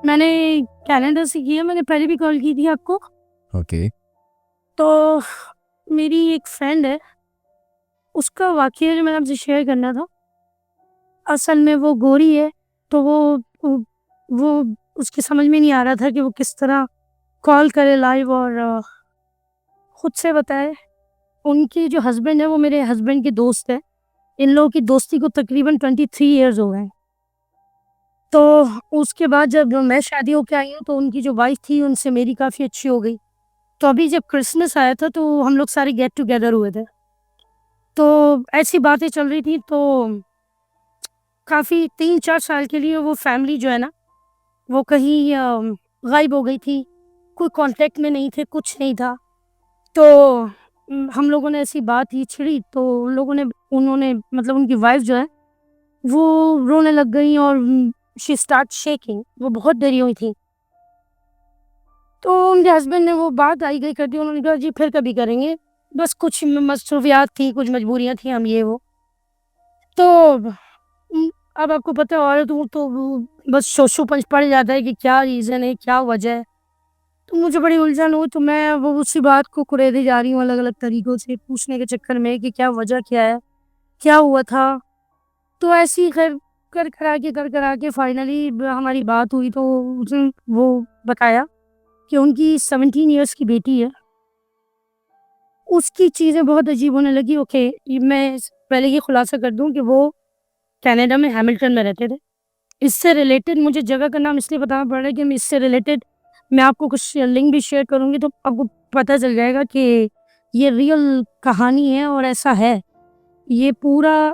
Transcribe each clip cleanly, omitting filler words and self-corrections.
میں نے کینیڈا سے کیا، میں نے پہلے بھی کال کی تھی آپ کو. اوکے. تو میری ایک فرینڈ ہے، اس کا واقعہ جو میں نے آپ سے شیئر کرنا تھا. اصل میں وہ گوری ہے، تو وہ اس کے سمجھ میں نہیں آ رہا تھا کہ وہ کس طرح کال کرے لائیو اور خود سے بتائے. ان کی جو ہسبینڈ ہے وہ میرے ہسبینڈ کے دوست ہے. ان لوگوں کی دوستی کو تقریباً 23 ایئرز ہو گئے. تو اس کے بعد جب میں شادی ہو کے آئی ہوں تو ان کی جو وائف تھی ان سے میری کافی اچھی ہو گئی. تو ابھی جب کرسمس آیا تھا تو ہم لوگ سارے گیٹ ٹوگیدر ہوئے تھے. تو ایسی باتیں چل رہی تھی، تو کافی 3-4 سال کے لیے وہ فیملی جو ہے نا وہ کہیں غائب ہو گئی تھی. کوئی کانٹیکٹ میں نہیں تھے، کچھ نہیں تھا. تو ہم لوگوں نے ایسی بات ہی چھڑی تو انہوں نے مطلب ان کی وائف جو ہے وہ رونے لگ گئی اور شی اسٹارٹ شیکنگ. وہ بہت ڈری ہوئی تھی. تو ان کے ہسبینڈ نے وہ بات آئی گئی کر دی. انہوں نے کہا جی پھر کبھی کریں گے، بس کچھ مصروفیات تھیں، کچھ مجبوریاں تھیں، ہم یہ وہ. تو اب آپ کو پتہ ہے عورت ہوں تو بس شوشو پنچ پڑ جاتا ہے کہ کیا ریزن ہے، کیا وجہ ہے. تو مجھے بڑی الجھن ہوئی، تو میں وہ اسی بات کو کریدی جا رہی ہوں الگ الگ طریقوں سے پوچھنے کے چکر میں کہ کیا وجہ کیا ہے، کیا ہوا تھا. تو ایسی خیر کر کے فائنلی ہماری بات ہوئی. تو اس نے وہ بتایا کہ ان کی 17 ایئرس کی بیٹی ہے. اس کی چیزیں بہت عجیب ہونے لگی. اوکے، میں پہلے یہ خلاصہ کر دوں کہ وہ کینیڈا میں ہیملٹن میں رہتے تھے. اس سے ریلیٹڈ مجھے جگہ کا نام اس لیے بتانا پڑ رہا ہے کہ اس سے ریلیٹڈ میں آپ کو کچھ لنک بھی شیئر کروں گی تو آپ کو پتہ چل جائے گا کہ یہ ریئل کہانی ہے اور ایسا ہے. یہ پورا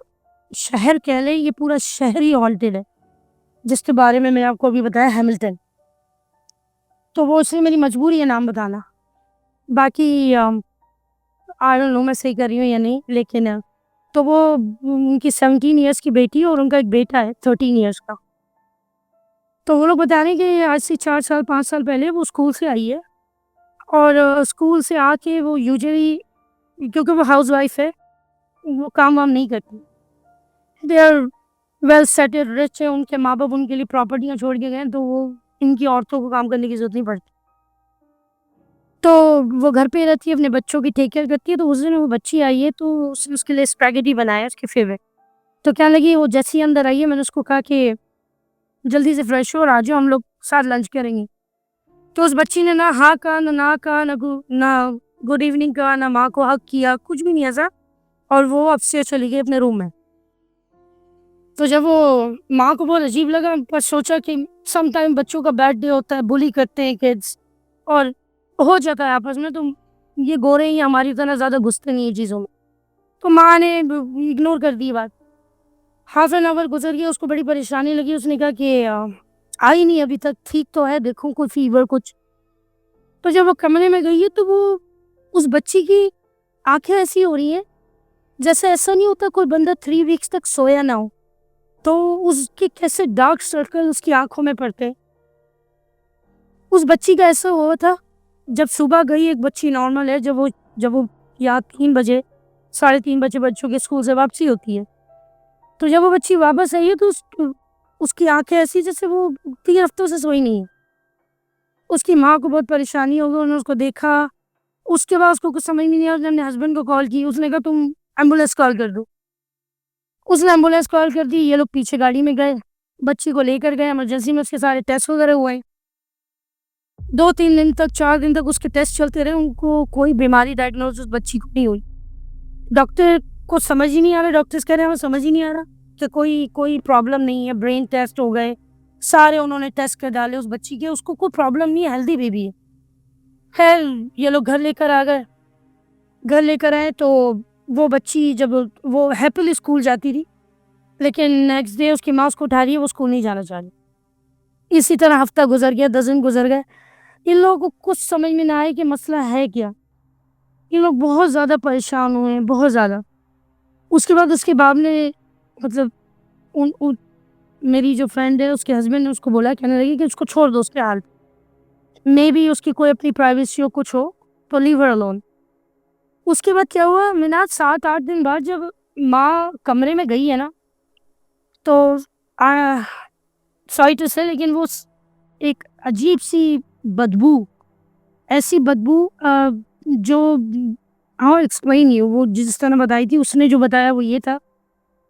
شہر کہہ لیں، یہ پورا شہر ہی ہالٹڈ ہے جس کے بارے میں نے آپ کو ابھی بتایا، ہیملٹن. تو وہ اس لیے میری مجبوری ہے نام بتانا. باقی آئی ڈونٹ نو میں صحیح کر رہی ہوں یا نہیں، لیکن تو وہ ان کی 17 ایئرس کی بیٹی ہے اور ان کا ایک بیٹا ہے 13 ایئرس کا. تو وہ لوگ بتا رہے ہیں کہ آج سے 4-5 سال پہلے وہ اسکول سے آئی ہے اور اسکول سے آ کے وہ یوزلی، کیونکہ وہ ہاؤس وائف ہے، وہ کام وام نہیں کرتی. They are well settled, rich ہے، ان کے ماں باپ ان کے لیے پراپرٹیاں چھوڑ کے گئے، تو وہ ان کی عورتوں کو کام کرنے کی ضرورت نہیں پڑتی. تو وہ گھر پہ رہتی ہے، اپنے بچوں کی ٹیک کیئر کرتی ہے. تو اس دن وہ بچی آئی ہے تو اس نے اس کے لیے اسپیگیٹی بنایا، اس کی فیوریٹ. تو کیا لگی، وہ جیسی اندر آئی ہے میں نے اس کو کہا کہ جلدی سے فریش ہو اور آ جاؤ، ہم لوگ ساتھ لنچ کریں گے. تو اس بچی نے نہ ہاں کہا، نہ کہا، نہ گڈ ایوننگ کہا، نہ ماں کو حق کیا، کچھ بھی نہیں ایسا. اور وہ اب سے چلی گئی اپنے روم میں. تو جب وہ ماں کو بہت عجیب لگا، پر سوچا کہ سم ٹائم بچوں کا بیڈ ڈے ہوتا ہے، بلی کرتے ہیں کڈس اور ہو جاتا ہے آپس میں، تو یہ گورے ہی ہماری طرح زیادہ گھستے نہیں ہیں چیزوں میں. تو ماں نے اگنور کر دی بات. ہاف این آور گزر گیا، اس کو بڑی پریشانی لگی. اس نے کہا کہ آئی نہیں ابھی تک، ٹھیک تو ہے، دیکھوں کوئی فیور کچھ. تو جب وہ کمرے میں گئی ہے تو وہ اس بچی کی آنکھیں ایسی ہو رہی ہیں جیسے ایسا نہیں ہوتا کوئی بندہ 3 ویکس تک سویا نہ ہو. تو اس کے کیسے ڈارک سرکل اس کی آنکھوں میں پڑتے. اس بچی کا ایسا ہوا تھا، جب صبح گئی، ایک بچی نارمل ہے، جب وہ یا 3 بجے 3:30 بجے بچوں کے اسکول سے واپسی ہوتی ہے. تو جب وہ بچی واپس آئی ہے تو اس کی آنکھیں ایسی جیسے وہ 3 ہفتوں سے سوئی نہیں ہے. اس کی ماں کو بہت پریشانی ہوگی، انہوں نے اس کو دیکھا. اس کے بعد اس کو کچھ سمجھ نہیں آیا، اس نے اپنے ہسبینڈ کو کال کی. اس نے کہا تم ایمبولینس کال کر دو. اس نے ایمبولینس کال کر دی. یہ لوگ پیچھے گاڑی میں گئے، بچی کو لے کر گئے ایمرجنسی میں. اس کے سارے ٹیسٹ وغیرہ ہوئے. 2-3 دن تک 4 دن تک اس کے ٹیسٹ چلتے رہے. ان کو کوئی بیماری ڈائگنوز بچی کو نہیں ہوئی. ڈاکٹر کو سمجھ ہی نہیں آ رہا، ڈاکٹرز کہہ رہے ہیں سمجھ ہی نہیں آ رہا کہ کوئی پرابلم نہیں ہے. برین ٹیسٹ ہو گئے سارے، انہوں نے ٹیسٹ کر ڈالے اس بچی کے، اس کو کوئی پرابلم نہیں ہے، ہیلدی بیبی ہے. خیر یہ لوگ گھر لے کر آ گئے. گھر لے کر آئے تو وہ بچی جب وہ ہیپلی اسکول جاتی تھی، لیکن نیکسٹ ڈے اس کی ماں اس کو اٹھا رہی ہے، وہ اسکول نہیں جانا چاہ رہی. اسی طرح ہفتہ گزر گیا، 10 دن گزر گئے. ان لوگوں کو کچھ سمجھ میں نہ آئے کہ مسئلہ ہے کیا. یہ لوگ بہت زیادہ پریشان ہوئے ہیں، بہت زیادہ. اس کے بعد اس کے باپ نے مطلب میری جو فرینڈ ہے اس کے ہسبینڈ نے اس کو بولا، کہنے لگی کہ اس کو چھوڑ دو اس کے حال پہ، مے بی اس کی کوئی اپنی پرائیویسی ہو، کچھ ہو، تو لیو ہر الون. اس کے بعد کیا ہوا، منات 7-8 دن بعد جب ماں کمرے میں گئی ہے نا، تو سوری ٹو سے، لیکن وہ ایک عجیب سی بدبو، ایسی بدبو جو ہاں ایکسپلین نہیں، وہ جس طرح بتائی تھی اس نے جو بتایا وہ یہ تھا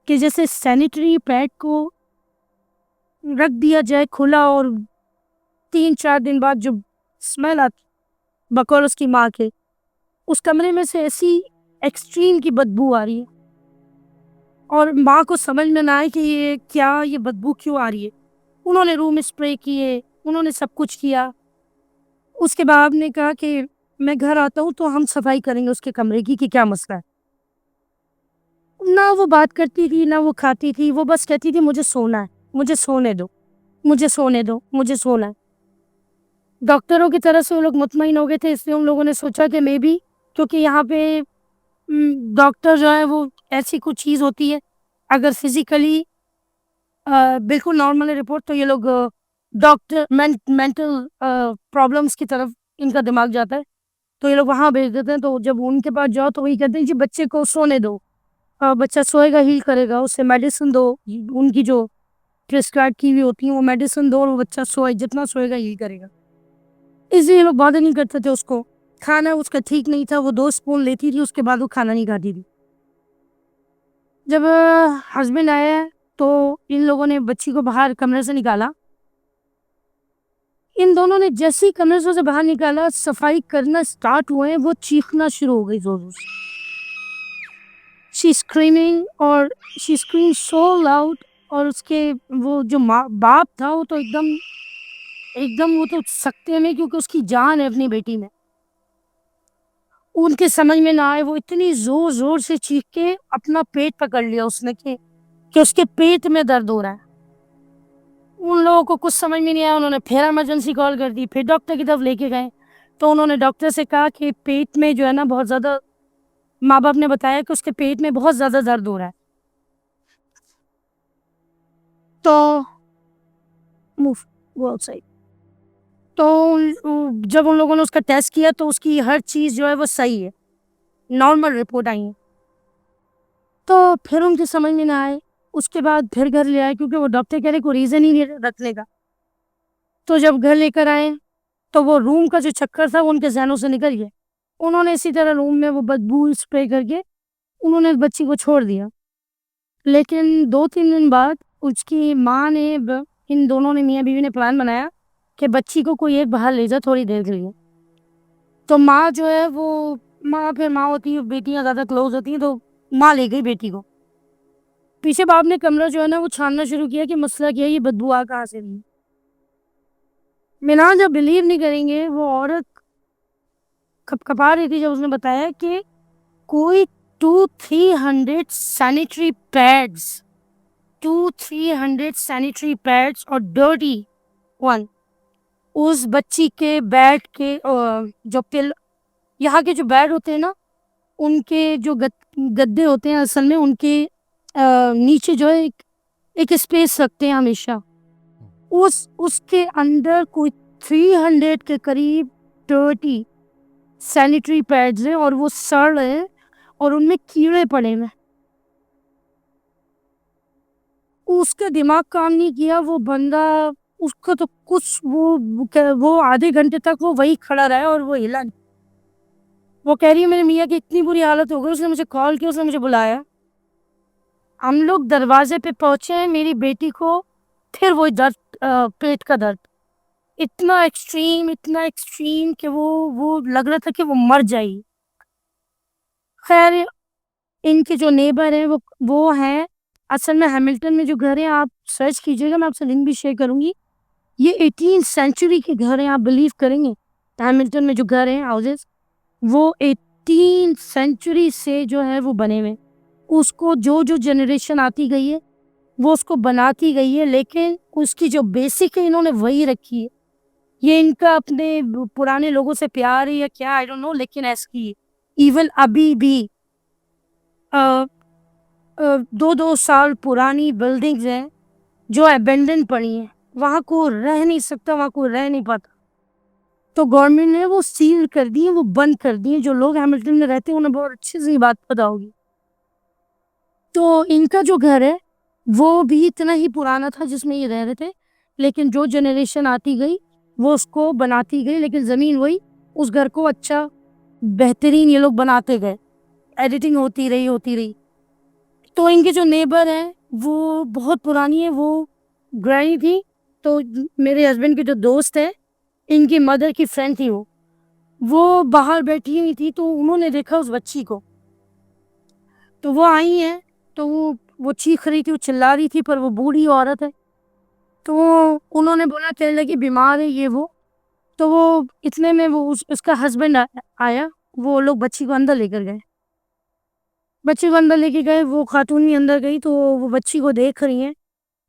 کہ جیسے سینیٹری پیڈ کو رکھ دیا جائے کھلا اور 3-4 دن بعد جو اسمیل آتی بقول اس کی ماں کے، اس کمرے میں سے ایسی ایکسٹریم کی بدبو آ رہی ہے اور ماں کو سمجھ میں نہ آئے کہ یہ بدبو کیوں آ رہی ہے. انہوں نے روم اسپرے کیے، انہوں نے سب کچھ کیا. اس کے بعد نے کہا کہ میں گھر آتا ہوں تو ہم صفائی کریں گے اس کے کمرے کی کہ کیا مسئلہ ہے. نہ وہ بات کرتی تھی نہ وہ کھاتی تھی، وہ بس کہتی تھی مجھے سونا ہے، مجھے سونے دو، مجھے سونے دو، مجھے سونا ہے. ڈاکٹروں کی طرف سے وہ لوگ مطمئن ہو گئے تھے، اس لیے ان لوگوں نے سوچا کہ مے بی کیونکہ یہاں پہ ڈاکٹر جو ہے وہ ایسی کچھ چیز ہوتی ہے، اگر فزیکلی بالکل نارمل رپورٹ تو یہ لوگ ڈاکٹر مینٹل پرابلمس کی طرف ان کا دماغ جاتا ہے تو یہ لوگ وہاں بھیج دیتے ہیں. تو جب ان کے پاس جاؤ تو وہی کہتے ہیں جی بچے کو سونے دو، بچہ سوئے گا ہیل کرے گا، اسے میڈیسن دو، ان کی جو پرسکرائب کی ہوئی ہوتی ہیں وہ میڈیسن دو اور وہ بچہ سوئے، جتنا سوئے گا ہیل کرے گا. اس لیے لوگ باتیں نہیں کرتے تھے. اس کو کھانا اس کا ٹھیک نہیں تھا، وہ 2 اسپون لیتی تھی، اس کے بعد وہ کھانا نہیں کھاتی تھی. جب ہسبینڈ آیا تو ان لوگوں نے بچی کو باہر کمرے سے نکالا. ان دونوں نے جیسے ہی کمرے سے باہر نکالا صفائی کرنا اسٹارٹ ہوئے، وہ چیخنا شروع ہو گئی زور زور سے. شی اسکریمنگ اور شی اسکریم سو لاؤڈ. اور اس کے وہ جو باپ تھا وہ تو ایک دم وہ تو سکتے میں، کیونکہ اس کی جان ہے اپنی بیٹی میں. ان کے سمجھ میں نہ آئے، وہ اتنی زور زور سے چیخ کے اپنا پیٹ پکڑ لیا اس نے کہ اس کے پیٹ میں درد ہو رہا ہے. ان لوگوں کو کچھ سمجھ میں نہیں آیا، انہوں نے پھر ایمرجنسی کال کر دی، پھر ڈاکٹر کی طرف لے کے گئے تو انہوں نے ڈاکٹر سے کہا کہ پیٹ میں جو ہے نا بہت زیادہ، ماں باپ نے بتایا کہ اس کے پیٹ میں بہت زیادہ درد ہو رہا ہے. تو جب ان لوگوں نے اس کا ٹیسٹ کیا تو اس کی ہر چیز جو ہے وہ صحیح ہے، نارمل رپورٹ آئی ہیں. تو پھر ان کی سمجھ میں نہ آئے، اس کے بعد پھر گھر لے آئے کیونکہ وہ ڈاکٹر کہہ رہے کوئی ریزن ہی نہیں رکھنے کا. تو جب گھر لے کر آئے تو وہ روم کا جو چکر تھا وہ ان کے ذہنوں سے نکل گیا. انہوں نے اسی طرح روم میں وہ بدبو اسپرے کر کے انہوں نے بچی کو چھوڑ دیا. لیکن 2-3 دن بعد اس کی ماں نے، ان دونوں نے میاں بیوی نے پلان بنایا کہ بچی کو کوئی ایک باہر لے جا تھوڑی دیر کے لیے. تو ماں جو ہے وہ پھر ماں ہوتی ہے، بیٹیاں زیادہ کلوز ہوتی ہیں، تو ماں لے گئی بیٹی کو. پیچھے باپ نے کمرہ جو ہے نا وہ چھاننا شروع کیا کہ مسئلہ کیا ہے، یہ بدبو آ کہاں سے رہی. میناج جب بلیو نہیں کریں گے، وہ عورت کھپکھپا رہی تھی جب اس نے بتایا کہ کوئی 200-300 سینیٹری پیڈز 200-300 سینیٹری پیڈز اور ڈرٹی ون اس بچی کے بیڈ کے جو یہاں کے جو بیڈ ہوتے ہیں نا، ان کے جو گدے ہوتے ہیں اصل میں ان کے نیچے جو ہے ایک اسپیس رکھتے ہیں ہمیشہ، اس کے اندر کوئی 300 کے قریب ڈرٹی سینیٹری پیڈز ہیں اور وہ سڑ رہے ہیں اور ان میں کیڑے پڑے ہوئے. اس کا دماغ کام نہیں کیا، وہ بندہ اس کا تو کچھ وہ آدھے گھنٹے تک وہ وہی کھڑا رہا اور وہ ہلا نہیں. وہ کہہ رہی ہے میرے میاں کی اتنی بری حالت ہو گئی، اس نے مجھے کال کیا، اس نے مجھے بلایا، ہم لوگ دروازے پہ پہنچے، میری بیٹی کو پھر وہی درد، پیٹ کا درد اتنا ایکسٹریم کہ وہ لگ رہا تھا کہ وہ مر جائے. خیر ان کے جو نیبر ہیں وہ ہیں اصل میں ہیملٹن میں جو گھر ہیں، آپ سرچ کیجیے گا، میں آپ سے لنک بھی شیئر کروں گی. یہ 18 سینچری کے گھر ہیں، آپ بلیو کریں گے ہیملٹن میں جو گھر ہیں ہاؤسز وہ 18 سینچری سے جو ہے وہ بنے ہوئے. اس کو جو جنریشن آتی گئی ہے وہ اس کو بناتی گئی ہے، لیکن اس کی جو بیسک ہے انہوں نے وہی رکھی ہے. یہ ان کا اپنے پرانے لوگوں سے پیار ہے یا کیا آئی ڈونٹ نو، لیکن ایسی ایون ابھی بھی 2 سال پرانی بلڈنگز ہیں جو ابینڈن پڑی ہیں، وہاں کو رہ نہیں سکتا، وہاں کو رہ نہیں پاتا. تو گورنمنٹ نے وہ سیل کر دی، وہ بند کر دی. جو لوگ ہیملٹن میں رہتے ہیں انہیں بہت اچھی سی بات پتا ہوگی. تو ان کا جو گھر ہے وہ بھی اتنا ہی پرانا تھا جس میں یہ رہ رہے تھے، لیکن جو جنریشن آتی گئی وہ اس کو بناتی گئی، لیکن زمین وہی، اس گھر کو اچھا بہترین یہ لوگ بناتے گئے، ایڈیٹنگ ہوتی رہی۔ تو ان کے جو نیبر ہیں وہ بہت پرانی ہے، وہ گرانی تھی، تو میرے ہسبینڈ کے جو دوست ہیں ان کی مدر کی فرینڈ تھی، وہ باہر بیٹھی ہوئی تھی، تو انہوں نے دیکھا اس بچی کو، تو وہ آئی ہیں، تو وہ چیخ رہی تھی، وہ چلا رہی تھی، پر وہ بوڑھی عورت ہے، تو انہوں نے بولا کہنے لگی بیمار ہے یہ وہ، تو وہ اتنے میں وہ اس کا ہسبینڈ آیا، وہ لوگ بچی کو اندر لے کر گئے، بچی کو اندر لے کے گئے، وہ خاتون بھی اندر گئی، تو وہ بچی کو دیکھ رہی ہیں،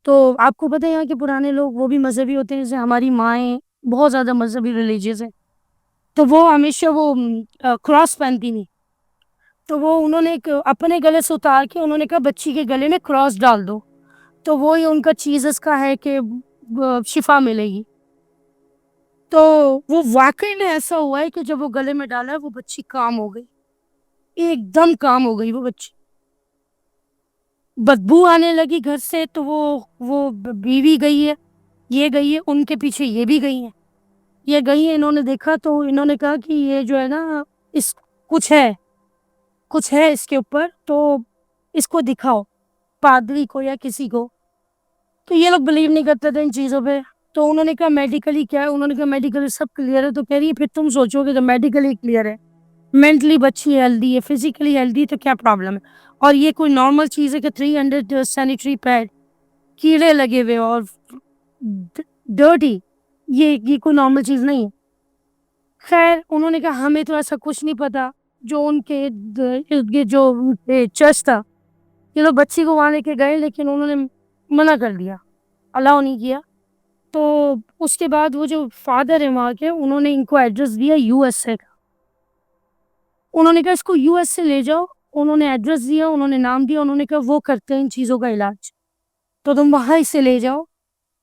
تو آپ کو پتہ ہے یہاں کے پرانے لوگ وہ بھی مذہبی ہوتے ہیں، جیسے ہماری مائیں بہت زیادہ مذہبی ریلیجیس ہیں، تو وہ ہمیشہ وہ کراس پہنتی نہیں، تو وہ انہوں نے اپنے گلے سے اتار کے انہوں نے کہا بچی کے گلے میں کراس ڈال دو، تو وہی ان کا چیزز کا ہے کہ شفا ملے گی، تو وہ واقعی میں ایسا ہوا ہے کہ جب وہ گلے میں ڈالا وہ بچی کام ہو گئی، ایک دم کام ہو گئی وہ بچی، بدبو آنے لگی گھر سے، تو وہ بیوی گئی ہے، یہ گئی ہے، ان کے پیچھے یہ بھی گئی ہیں، یہ گئی ہیں، انہوں نے دیکھا تو انہوں نے کہا کہ یہ جو ہے نا اس کچھ ہے اس کے اوپر، تو اس کو دکھاؤ پادری کو یا کسی کو، تو یہ لوگ بلیو نہیں کرتے تھے ان چیزوں پہ، تو انہوں نے کہا میڈیکلی کیا ہے، انہوں نے کہا میڈیکلی سب کلیئر ہے، تو کہہ رہی ہے پھر تم سوچو کہ جب میڈیکلی کلیئر ہے، مینٹلی بچی ہیلدی ہے، فزیکلی ہیلدی ہے، تو کیا پرابلم ہے، اور یہ کوئی نارمل چیز ہے کہ 300 سینیٹری پیڈ کیڑے لگے ہوئے اور ڈرٹی، یہ کوئی نارمل چیز نہیں ہے، خیر انہوں نے کہا ہمیں تو ایسا کچھ نہیں پتا، جو ان کے جو چرچ تھا، یہ لوگ بچی کو وہاں لے کے گئے، لیکن انہوں نے منع کر دیا، الاؤ نہیں کیا، تو اس کے بعد وہ جو فادر ہیں وہاں کے، انہوں نے ان کو ایڈریس دیا یو ایس اے کا، انہوں نے کہا اس کو یو ایس سے لے جاؤ، انہوں نے ایڈریس دیا، انہوں نے نام دیا، انہوں نے کہا وہ کرتے ہیں ان چیزوں کا علاج، تو تم وہاں اسے لے جاؤ،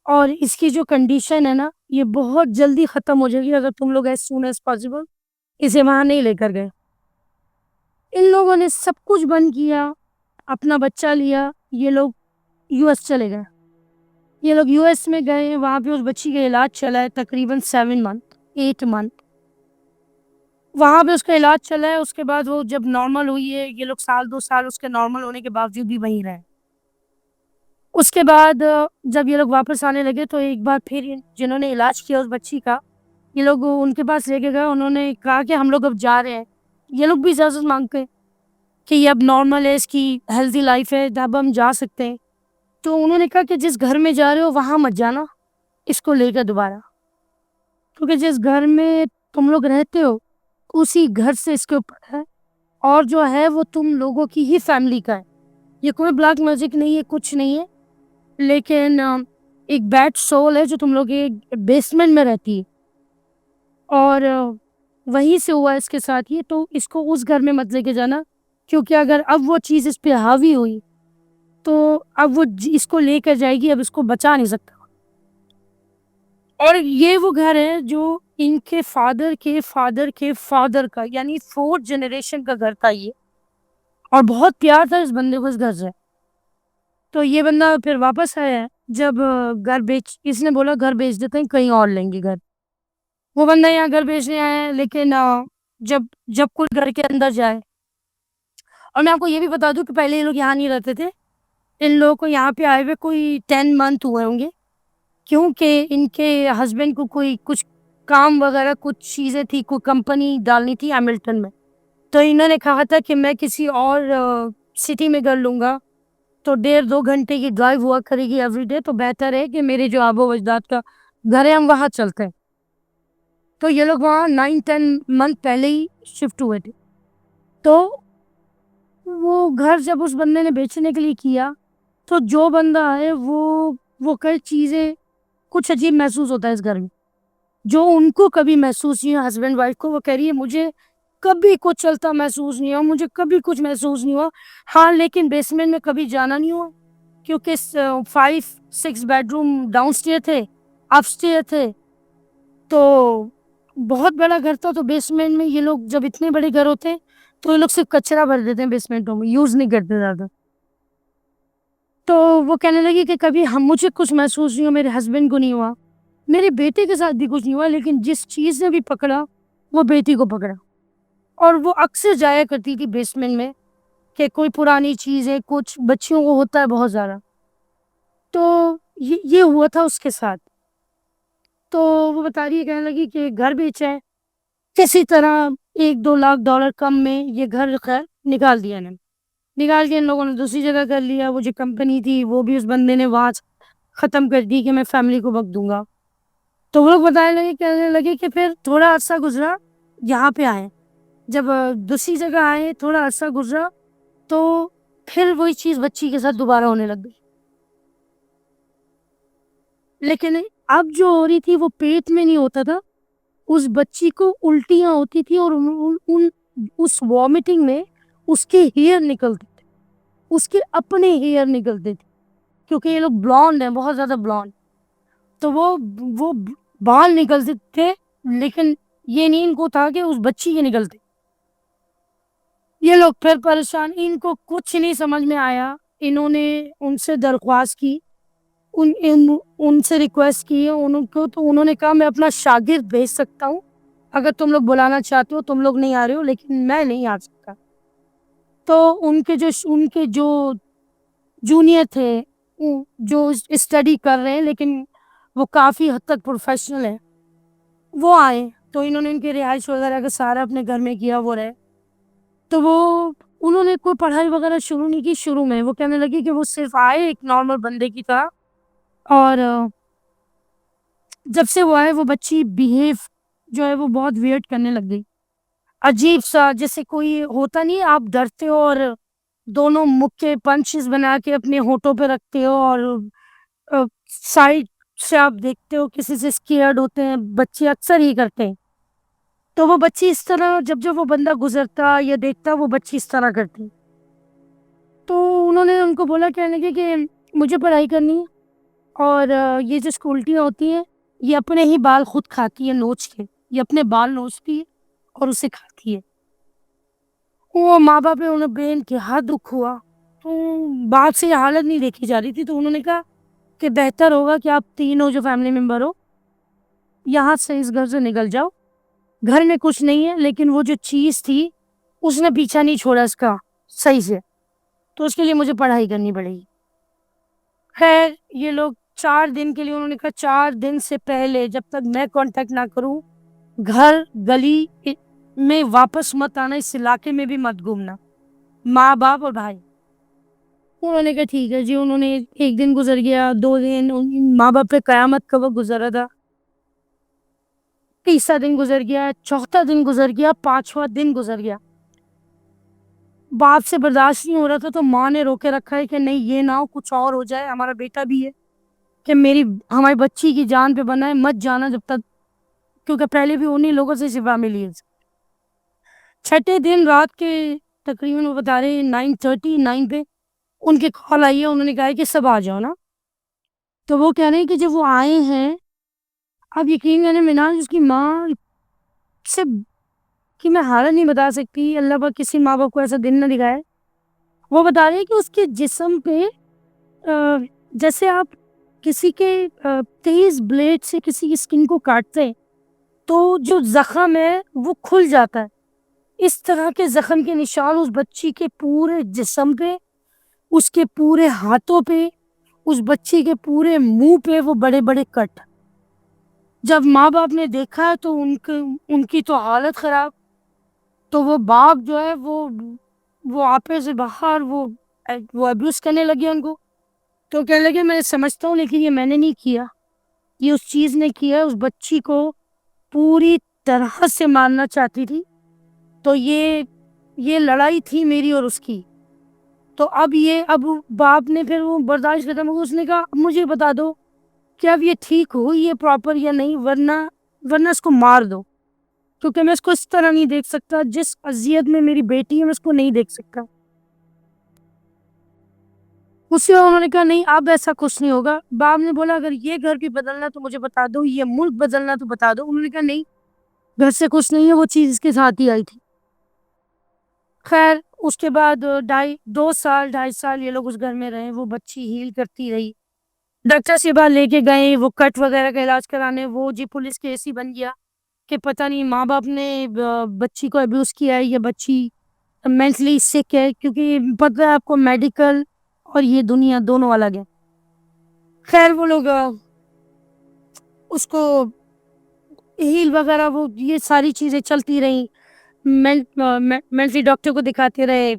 اور اس کی جو کنڈیشن ہے نا یہ بہت جلدی ختم ہو جائے گی اگر تم لوگ ایز سون ایز پاسبل اسے وہاں نہیں لے کر گئے۔ ان لوگوں نے سب کچھ بند کیا، اپنا بچہ لیا، یہ لوگ یو ایس چلے گئے، یہ لوگ یو ایس میں گئے، وہاں پہ اس بچی کا علاج چلا ہے تقریباً 8 منتھ، وہاں پہ اس کا علاج چلا ہے، اس کے بعد وہ جب نارمل ہوئی ہے، یہ لوگ 2 سال اس کے نارمل ہونے کے باوجود بھی وہیں رہے، اس کے بعد جب یہ لوگ واپس آنے لگے تو ایک بار پھر جنہوں نے علاج کیا اس بچی کا، یہ لوگ ان کے پاس لے کے گئے، انہوں نے کہا کہ ہم لوگ اب جا رہے ہیں، یہ لوگ بھی اجازت مانگتے ہیں کہ یہ اب نارمل ہے، اس کی ہیلدی لائف ہے، اب ہم جا سکتے ہیں، تو انہوں نے کہا کہ جس گھر میں جا رہے ہو وہاں مت جانا اس کو لے کر دوبارہ، کیونکہ جس گھر میں تم لوگ رہتے ہو اسی گھر سے اس کے اوپر ہے، اور جو ہے وہ تم لوگوں کی ہی فیملی کا ہے، یہ کوئی بلیک میجک نہیں ہے، کچھ نہیں ہے، لیکن ایک بیڈ سول ہے جو تم لوگ کے بیسمنٹ میں رہتی ہے، اور وہیں سے ہوا اس کے ساتھ یہ، تو اس کو اس گھر میں مت لے کے جانا، کیونکہ اگر اب وہ چیز اس پہ حاوی ہوئی تو اب وہ اس کو لے کر جائے گی، اب اس کو بچا نہیں سکتا، اور یہ وہ گھر ہے جو ان کے فادر کے فادر کے فادر کا یعنی 4 جنریشن کا گھر تھا یہ، اور بہت پیار تھا اس بندے کو اس گھر سے، تو یہ بندہ پھر واپس آیا، جب اس نے بولا گھر بیچ دیتے ہیں کہیں اور لیں گے گھر، وہ بندہ یہاں گھر بیچنے آیا ہے، لیکن جب کوئی گھر کے اندر جائے، اور میں آپ کو یہ بھی بتا دوں کہ پہلے یہ لوگ یہاں نہیں رہتے تھے، ان لوگوں کو یہاں پہ آئے ہوئے کوئی 10 منتھ ہوئے ہوں گے، کیونکہ ان کے ہسبینڈ کو کوئی کچھ کام وغیرہ کچھ چیزیں تھی، کوئی کمپنی ڈالنی تھی ہیملٹن میں، تو انہوں نے کہا تھا کہ میں کسی اور سٹی میں کر لوں گا، تو 1.5-2 گھنٹے کی ڈرائیو ہوا کرے گی ایوری ڈے، تو بہتر ہے کہ میرے جو آبا و اجداد کا گھر ہے ہم وہاں چلتے ہیں، تو یہ لوگ وہاں 9-10 منتھ پہلے ہی شفٹ ہوئے تھے، تو وہ گھر جب اس بندے نے بیچنے کے لیے کیا، تو جو بندہ ہے وہ کئی چیزیں کچھ عجیب محسوس ہوتا ہے اس گھر میں، جو ان کو کبھی محسوس نہیں ہوا، ہسبینڈ وائف کو، وہ کہہ رہی ہے مجھے کبھی کچھ چلتا محسوس نہیں ہوا، مجھے کبھی کچھ محسوس نہیں ہوا، ہاں لیکن بیسمنٹ میں کبھی جانا نہیں ہوا، کیونکہ 5-6 بیڈ روم ڈاؤن اسٹیئر تھے، اپ اسٹیئر تھے، تو بہت بڑا گھر تھا، تو بیسمنٹ میں یہ لوگ جب اتنے بڑے گھر ہوتے ہیں تو یہ لوگ صرف کچرا بھر دیتے ہیں بیسمنٹوں میں، یوز نہیں کرتے زیادہ، تو وہ کہنے لگی کہ کبھی مجھے کچھ محسوس نہیں ہوا، میرے ہسبینڈ کو نہیں ہوا، میرے بیٹے کے ساتھ بھی کچھ نہیں ہوا، لیکن جس چیز نے بھی پکڑا وہ بیٹی کو پکڑا۔ اور وہ اکثر جایا کرتی تھی بیسمنٹ میں کہ کوئی پرانی چیز ہے، کچھ بچیوں کو ہوتا ہے بہت زیادہ، تو یہ ہوا تھا اس کے ساتھ۔ تو وہ بتا رہی ہے، کہنے لگی کہ گھر بیچا ہے کسی طرح، 1-2 لاکھ ڈالر کم میں یہ گھر خیر نکال دیا نکال کے ان لوگوں نے دوسری جگہ کر لیا۔ وہ جو کمپنی تھی وہ بھی اس بندے نے وہاں ختم کر دی کہ میں فیملی کو وقت دوں گا۔ تو وہ لوگ بتانے لگے، کہنے لگے کہ پھر تھوڑا عرصہ گزرا، یہاں پہ آئے، جب دوسری جگہ آئے تھوڑا عرصہ گزرا تو پھر وہی چیز بچی کے ساتھ دوبارہ ہونے لگ گئی، لیکن اب جو ہو رہی تھی وہ پیٹ میں نہیں ہوتا تھا، اس بچی کو الٹیاں ہوتی تھی، اور اس وامٹنگ میں اس کے ہیئر نکلتے تھے، اس کے اپنے ہیئر نکلتے تھے، کیونکہ یہ لوگ بلانڈ ہیں، بہت زیادہ بلانڈ، تو وہ بال نکلتے تھے، لیکن یہ نہیں ان کو تھا کہ اس بچی کے نکلتے۔ یہ لوگ پھر پریشان، ان کو کچھ نہیں سمجھ میں آیا، انہوں نے ان سے درخواست کی، ان سے ریکویسٹ کی ان کو، تو انہوں نے کہا میں اپنا شاگرد بھیج سکتا ہوں اگر تم لوگ بلانا چاہتے ہو، تم لوگ نہیں آ رہے ہو، لیکن میں نہیں آ سکتا۔ تو ان کے جو جونیئر تھے جو اسٹڈی کر رہے ہیں لیکن وہ کافی حد تک پروفیشنل ہیں، وہ آئے، تو انہوں نے ان کی رہائش وغیرہ کا سارا اپنے گھر میں کیا، وہ رہے، تو انہوں نے کوئی پڑھائی وغیرہ شروع نہیں کی شروع میں۔ وہ کہنے لگی کہ وہ صرف آئے ایک نارمل بندے کی طرح، اور جب سے وہ آئے وہ بچی بیہیو جو ہے وہ بہت ویئرڈ کرنے لگ گئی، عجیب سا، جیسے کوئی ہوتا نہیں، آپ ڈرتے ہو اور دونوں مکھ کے پنچز بنا کے اپنے ہونٹوں پہ رکھتے ہو، اور سائڈ سے آپ دیکھتے ہو کسی سے اسکیئرڈ ہوتے ہیں، بچے اکثر ہی کرتے ہیں، تو وہ بچی اس طرح جب وہ بندہ گزرتا یا دیکھتا وہ بچی اس طرح کرتی۔ تو انہوں نے ان کو بولا، کہنے لگے کہ مجھے پڑھائی کرنی ہے، اور یہ جو اسکولٹیاں ہوتی ہیں یہ اپنے ہی بال خود کھاتی ہے نوچ کے، یہ اپنے بال نوچتی ہے اور اسے کھاتی ہے۔ وہ ماں باپ نے انہیں بے انتہا دکھ ہوا، تو باپ سے یہ حالت نہیں دیکھی جا رہی تھی، تو انہوں نے کہا کہ بہتر ہوگا کہ آپ تینوں جو فیملی ممبر ہو یہاں سے اس گھر سے نکل جاؤ، گھر میں کچھ نہیں ہے، لیکن وہ جو چیز تھی اس نے پیچھا نہیں چھوڑا اس کا صحیح سے، تو اس کے لیے مجھے پڑھائی کرنی پڑے گی۔ خیر یہ لوگ 4 دن کے لیے، انہوں نے کہا 4 دن سے پہلے جب تک میں کانٹیکٹ نہ کروں گھر گلی میں واپس مت آنا، اس علاقے میں بھی مت گھومنا، ماں باپ اور بھائی۔ انہوں نے کہا ٹھیک ہے جی۔ انہوں نے 1 دن گزر گیا، 2 دن، ماں باپ پہ قیامت کا وقت گزرا تھا، تیسرا دن گزر گیا، چوتھا دن گزر گیا، 5واں دن گزر گیا، باپ سے برداشت نہیں ہو رہا تھا، تو ماں نے روکے رکھا ہے کہ نہیں یہ نہ ہو کچھ اور ہو جائے، ہمارا بیٹا بھی ہے، کہ ہماری بچی کی جان پہ بنا ہے، مت جانا جب تک، کیونکہ پہلے بھی انہی لوگوں سے شفا ملی ہے۔ 6 دن رات کے تقریباً وہ بتا رہے 9:30 پہ ان کے کال آئی ہے، انہوں نے کہا کہ سب آ جاؤ نا، تو وہ کہہ رہے ہیں کہ جب وہ آئے ہیں، اب یقین کریں منال اس کی ماں سے کہ میں حالت نہیں بتا سکتی، اللہ پاک کسی ماں باپ کو ایسا دن نہ دکھائے، وہ بتا رہے ہیں کہ اس کے جسم پہ جیسے آپ کسی کے تیز بلیڈ سے کسی کی اسکن کو کاٹتے ہیں تو جو زخم ہے وہ کھل جاتا ہے، اس طرح کے زخم کے نشان اس بچی کے پورے جسم پہ، اس کے پورے ہاتھوں پہ، اس بچی کے پورے منہ پہ وہ بڑے بڑے کٹ۔ جب ماں باپ نے دیکھا تو ان کی تو حالت خراب، تو وہ باپ جو ہے وہ آپے سے باہر وہ ابیوز کرنے لگے ان کو، تو کہنے لگے میں سمجھتا ہوں لیکن یہ میں نے نہیں کیا، یہ اس چیز نے کیا، اس بچی کو پوری طرح سے مارنا چاہتی تھی، تو یہ لڑائی تھی میری اور اس کی، تو اب باپ نے پھر وہ برداشت ختم ہو گیا، اس نے کہا مجھے بتا دو کہ اب یہ ٹھیک ہوئی ہے پراپر یا نہیں، ورنہ اس کو مار دو، کیونکہ میں اس کو اس طرح نہیں دیکھ سکتا، جس اذیت میں میری بیٹی ہے میں اس کو نہیں دیکھ سکتا۔ اس سے انہوں نے کہا نہیں اب ایسا کچھ نہیں ہوگا۔ باپ نے بولا اگر یہ گھر بھی بدلنا تو مجھے بتا دو، یہ ملک بدلنا تو بتا دو۔ انہوں نے کہا نہیں گھر سے کچھ نہیں ہے، وہ چیز اس کے ساتھ ہی آئی تھی۔ خیر اس کے بعد 2 سال 2.5 سال یہ لوگ اس گھر میں رہے. وہ بچی ہیل کرتی رہی. ڈاکٹر سے بعد لے کے گئے وہ کٹ وغیرہ کا علاج کرانے. وہ جی پولیس کیس ہی بن گیا کہ پتہ نہیں ماں باپ نے بچی کو ابیوز کیا ہے یا بچی مینٹلی سک ہے, کیونکہ پتہ ہے آپ کو میڈیکل اور یہ دنیا دونوں الگ ہیں. خیر وہ لوگ اس کو ہیل وغیرہ وہ یہ ساری چیزیں چلتی رہیں. مینٹلی ڈاکٹر کو دکھاتے رہے.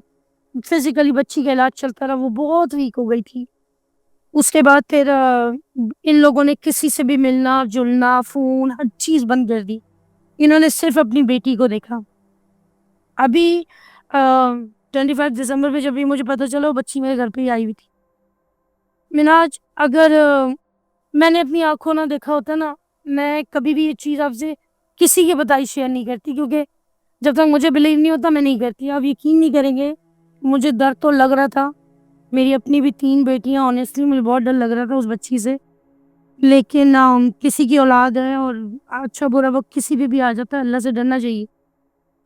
فزیکلی بچی کا علاج چلتا رہا. وہ بہت ویک ہو گئی تھی. اس کے بعد پھر ان لوگوں نے کسی سے بھی ملنا جلنا فون ہر چیز بند کر دی. انہوں نے صرف اپنی بیٹی کو دیکھا. ابھی 25 دسمبر میں جب بھی مجھے پتہ چلا وہ بچی میرے گھر پہ ہی آئی ہوئی تھی. مناج اگر میں نے اپنی آنکھوں نہ دیکھا ہوتا نا, میں کبھی بھی یہ چیز آپ سے کسی کی بتائی شیئر نہیں کرتی, کیونکہ جب تک مجھے بلیو نہیں ہوتا میں نہیں کرتی. آپ یقین نہیں کریں گے, مجھے ڈر تو لگ رہا تھا. میری اپنی بھی 3 بیٹیاں, آنیسٹلی مجھے بہت ڈر لگ رہا تھا اس بچی سے. لیکن کسی کی اولاد ہے اور اچھا برا وقت کسی پہ بھی آ جاتا ہے, اللہ سے ڈرنا چاہیے.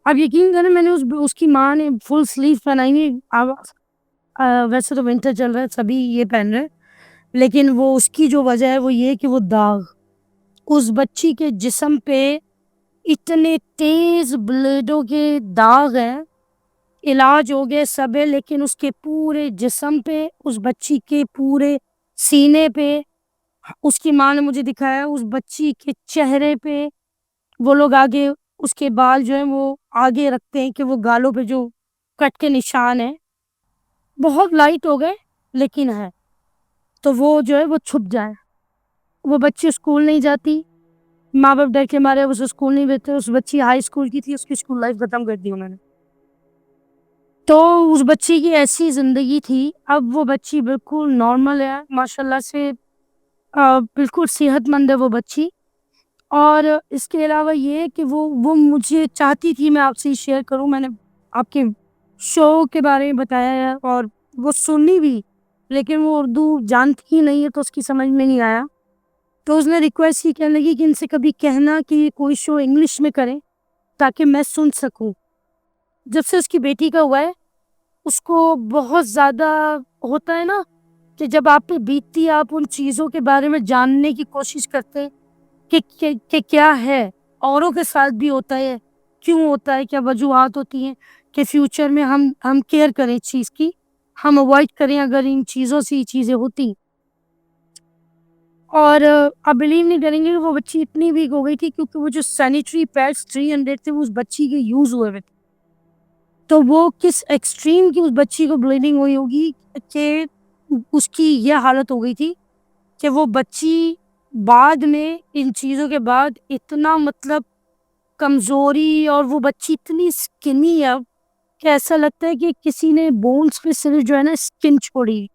آپ یقین کریں میں نے اس کی ماں نے فل سلیو پہنائی نہیں. ویسے تو ونٹر چل رہا ہے سبھی یہ پہن رہے, لیکن وہ اس کی جو وجہ ہے وہ یہ کہ وہ داغ اس بچی کے جسم پہ اتنے تیز بلیڈوں کے داغ ہیں. علاج ہو گئے سب ہے, لیکن اس کے پورے جسم پہ, اس بچی کے پورے سینے پہ, اس کی ماں نے مجھے دکھایا اس بچی کے چہرے پہ. وہ لوگ آگے اس کے بال جو ہیں وہ آگے رکھتے ہیں کہ وہ گالوں پہ جو کٹ کے نشان ہیں بہت لائٹ ہو گئے لیکن ہے, تو وہ جو ہے وہ چھپ جائے. وہ بچی اسکول نہیں جاتی, ماں باپ ڈر کے مارے اسے اسکول نہیں بھیجتے. اس بچی ہائی اسکول کی تھی, اس کی اسکول لائف ختم کر دی انہوں نے. تو اس بچی کی ایسی زندگی تھی. اب وہ بچی بالکل نارمل ہے ماشاء اللہ سے, بالکل صحت مند ہے وہ بچی. اور اس کے علاوہ یہ کہ وہ مجھے چاہتی تھی میں آپ سے شیئر کروں. میں نے آپ کے شو کے بارے میں بتایا ہے اور وہ سنی بھی, لیکن وہ اردو جانتی ہی نہیں ہے تو اس کی سمجھ میں نہیں آیا. تو اس نے ریکویسٹ ہی کہنے لگی کہ ان سے کبھی کہنا کہ کوئی شو انگلش میں کریں تاکہ میں سن سکوں. جب سے اس کی بیٹی کا ہوا ہے اس کو بہت زیادہ ہوتا ہے نا کہ جب آپ پہ بیتتی ہے آپ ان چیزوں کے بارے میں جاننے کی کوشش کرتے ہیں کہ کیا ہے, اوروں کے ساتھ بھی ہوتا ہے, کیوں ہوتا ہے, کیا وجوہات ہوتی ہیں کہ فیوچر میں ہم کیئر کریں اس چیز کی, ہم اوائڈ کریں اگر ان چیزوں سے یہ چیزیں ہوتی. اور آپ بلیو نہیں کریں گے کہ وہ بچی اتنی ویک ہو گئی تھی کیونکہ وہ جو سینیٹری پیڈس 300 تھے وہ اس بچی کے یوز ہوئے ہوئے تھے. تو وہ کس ایکسٹریم کی اس بچی کو بلیڈنگ ہوئی ہوگی کہ اس کی یہ حالت ہو گئی تھی کہ وہ بچی بعد میں ان چیزوں کے بعد اتنا مطلب کمزوری, اور وہ بچی اتنی سکنی اب کہ ایسا لگتا ہے کہ کسی نے بونس پہ صرف جو ہے نا اسکن چھوڑی.